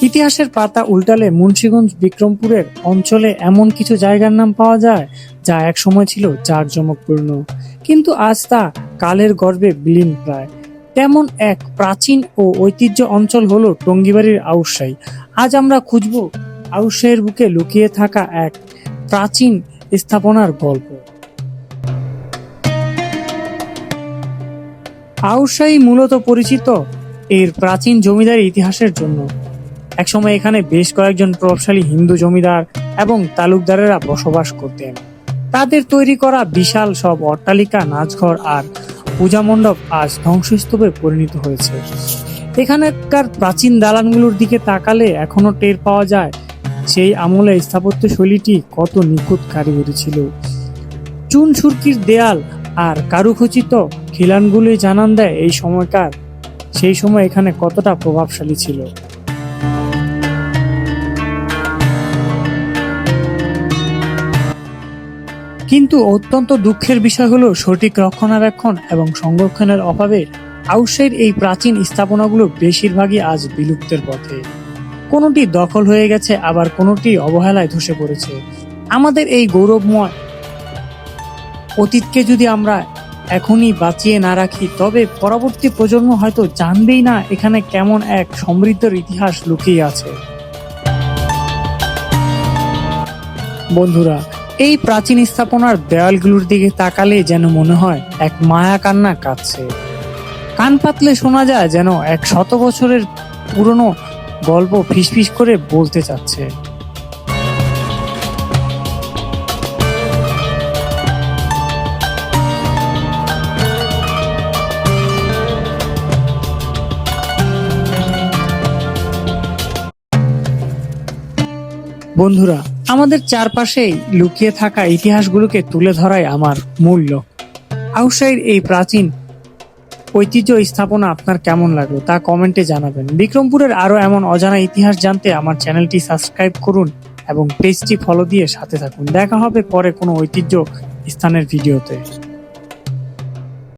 ইতিহাসের পাতা উল্টালে মুন্সিগঞ্জ বিক্রমপুরের অঞ্চলে এমন কিছু জায়গার নাম পাওয়া যায় যা একসময় ছিল জাঁকজমকপূর্ণ, কিন্তু আজ তা কালের গর্ভে বিলীন প্রায়। তেমন এক প্রাচীন ও ঐতিহ্য অঞ্চল হলো টঙ্গীবাড়ির আউশাই। আজ আমরা খুঁজব আউশাইয়ের বুকে লুকিয়ে থাকা এক প্রাচীন স্থাপনার গল্প। আউশাই মূলত পরিচিত এর প্রাচীন জমিদারি ইতিহাসের জন্য। একসময় এখানে বেশ কয়েকজন প্রভাবশালী হিন্দু জমিদার এবং তালুকদারেরা বসবাস করতেন। তাদের তৈরি করা বিশাল সব অট্টালিকা, নাচঘর আর পূজা মণ্ডপ আজ ধ্বংসস্তূপে পরিণত হয়েছে। এখানকার প্রাচীন দালানগুলোর দিকে তাকালে এখনো টের পাওয়া যায় সেই আমলে স্থাপত্য শৈলীটি কত নিখুঁত কারিগরি ছিল। চুন সুরকির দেয়াল আর কারুখচিত খিলানগুলি জানান দেয় সেই সময় এখানে কতটা প্রভাবশালী ছিল। কিন্তু অত্যন্ত দুঃখের বিষয় হলো সঠিক রক্ষণাবেক্ষণ এবং সংরক্ষণের অভাবে আউশাইয়ের এই প্রাচীন স্থাপনাগুলো বেশিরভাগই আজ বিলুপ্তের পথে। কোনোটি দখল হয়ে গেছে, আবার কোনোটি অবহেলায় ধসে পড়েছে। আমাদের এই গৌরবময় অতীতকে যদি আমরা এখনই বাঁচিয়ে না রাখি, তবে পরবর্তী প্রজন্ম হয়তো জানবেই না এখানে কেমন এক সমৃদ্ধ ইতিহাস লুকিয়ে আছে। বন্ধুরা, এই প্রাচীন স্থাপনার দেওয়ালগুলোর দিকে তাকালে যেন মনে হয় এক মায়া কান্না কাঁদছে। কান পাতলে শোনা যায় যেন এক 100 বছরের পুরনো গল্প ফিসফিস করে বলতে চাচ্ছে। বন্ধুরা, আমাদের চারপাশেই লুকিয়ে থাকা ইতিহাসগুলোকে তুলে ধরাই আমার মূল লক্ষ্য। আউশাইয়ের এই প্রাচীন ঐতিহ্য স্থাপনা আপনার কেমন লাগলো তা কমেন্টে জানাবেন। বিক্রমপুরের আরো এমন অজানা ইতিহাস জানতে আমার চ্যানেলটি সাবস্ক্রাইব করুন এবং পেজটি ফলো দিয়ে সাথে থাকুন। দেখা হবে পরে কোনো ঐতিহ্য স্থানের ভিডিওতে।